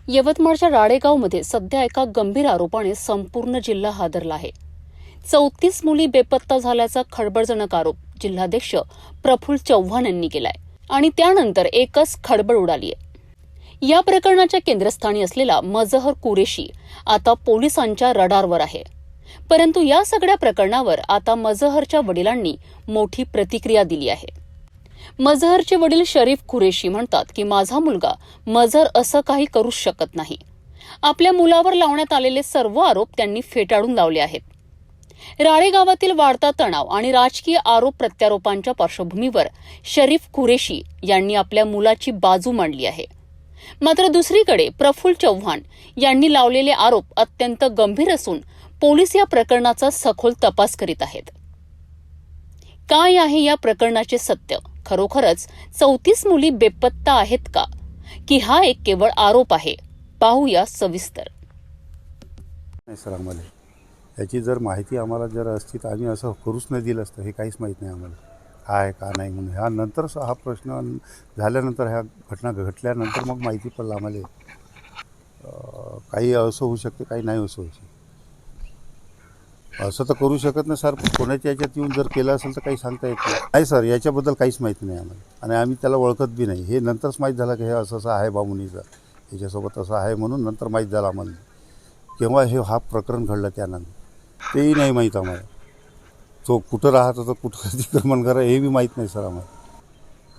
यवतमाळच्या राळेगावमध्ये सध्या एका गंभीर आरोपाने संपूर्ण जिल्हा हादरला आहे। 34 मुली बेपत्ता झाल्याचा खळबळजनक आरोप जिल्हाध्यक्ष प्रफुल्ल चव्हाण यांनी केलाय आणि त्यानंतर एकच खळबळ उडाली आहे। या प्रकरणाच्या केंद्रस्थानी असलेला मजहर कुरेशी आता पोलिसांच्या रडारवर आहे। परंतु या सगळ्या प्रकरणावर आता मजहरच्या वडिलांनी मोठी प्रतिक्रिया दिली आहे। मजहरचे वडील शरीफ कुरेशी म्हणतात की माझा मुलगा मजहर असं काही करू शकत नाही। आपल्या मुलावर लावण्यात आलेले सर्व आरोप त्यांनी फेटाळून लावले आहेत। राळेगावातील वाढता तणाव आणि राजकीय आरोप प्रत्यारोपांच्या पार्श्वभूमीवर शरीफ कुरेशी यांनी आपल्या मुलाची बाजू मांडली आहे। मात्र दुसरीकडे प्रफुल्ल चव्हाण यांनी लावलेले आरोप अत्यंत गंभीर असून पोलीस या प्रकरणाचा सखोल तपास करीत आहेत। काय आहे या प्रकरणाचे सत्य? खरोखरच 34 मुली बेपत्ता आहेत का की हा एक केवळ आरोप आहे? पाहूया सविस्तर। नाही सर, आम्हाला याची जर माहिती आम्हाला जर असती तर आम्ही असं करूच नाही दिलं असतं। हे काहीच माहीत नाही आम्हाला काय का नाही म्हणून। ह्या नंतर हा प्रश्न झाल्यानंतर ह्या घटना घडल्यानंतर मग माहिती पडलं आम्हाला। काही असं होऊ शकते, काही नाही असं होऊ शकते। असं तर करू शकत नाही सर, कोणाच्या याच्यात येऊन जर केलं असेल तर काही सांगता येत नाही सर। याच्याबद्दल काहीच माहिती नाही आम्हाला आणि आम्ही त्याला ओळखत बी नाही। हे नंतरच माहीत झालं की हे असं असं आहे बामुनीचं, याच्यासोबत असं आहे म्हणून नंतर माहीत झालं आम्हाला। केव्हा हा प्रकरण घडलं त्यानंतर तेही नाही माहीत आम्हाला। तो कुठं राहत होता, कुठं अतिक्रमण करा हे बी माहीत नाही सर आम्हाला।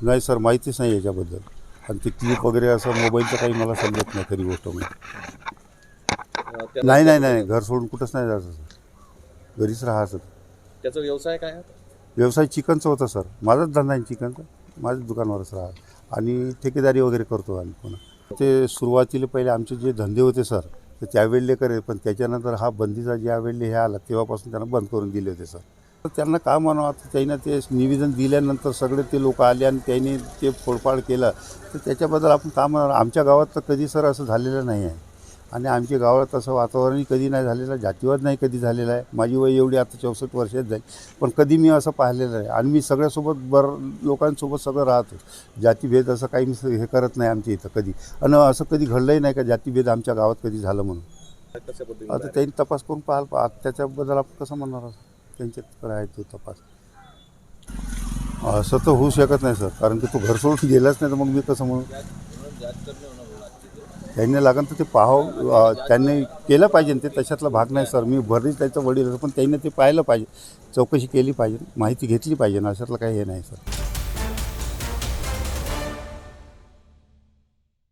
नाही सर, माहितीच नाही याच्याबद्दल। आणि ते क्लिप वगैरे असं मोबाईलचं काही मला समजत नाही खरी गोष्ट म्हणजे। नाही, घर सोडून कुठंच नाही जायचं सर, घरीच राहायचं। त्याचा व्यवसाय काय आहे? व्यवसाय चिकनचा होता सर। माझाच धंदा आहे चिकनचा, माझ्याच दुकानावरच राहा आणि ठेकेदारी वगैरे करतो आम्ही पुन्हा। ते सुरुवातीला पहिले आमचे जे धंदे होते सर ते त्यावेळेले करे, पण त्याच्यानंतर हा बंदीचा ज्यावेळेले हे आला तेव्हापासून त्यांना बंद करून दिले होते सर। तर त्यांना काय म्हणावं, त्यांना ते निवेदन दिल्यानंतर सगळे ते लोक आले आणि त्यांनी ते फोडफाड केलं, तर त्याच्याबद्दल आपण काय म्हणावं। आमच्या गावात तर कधी सर असं झालेलं नाही आहे आणि आमच्या गावात असं वातावरणही कधी नाही झालेलं, जातीवाद नाही कधी झालेला आहे। माझी वय एवढी आता 64 वर्षात जाईल, पण कधी मी असं पाहिलेलं आहे। आणि मी सगळ्यासोबत लोकांसोबत सगळं राहतो। जातीभेद असं काही मी हे करत नाही आमच्या इथं कधी, आणि असं कधी घडलंही नाही का जातीभेद आमच्या गावात कधी झालं म्हणून। आता त्यांनी तपास करून पाहाल, त्याच्याबद्दल आपण कसं म्हणणार, त्यांच्यात आहे तो तपास। असं तर होऊ शकत नाही सर, कारण की तो घर सोडून गेलाच नाही तर मग मी कसं म्हणू। त्यांनी लागन तर ते पाहावं, त्यांनी केलं पाहिजे ते, तशातला भाग नाही सर। मी भरीच त्याचं वडील, पण त्यांनी ते पाहिलं पाहिजे, चौकशी केली पाहिजे, माहिती घेतली पाहिजे, अशातलं काही हे नाही सर।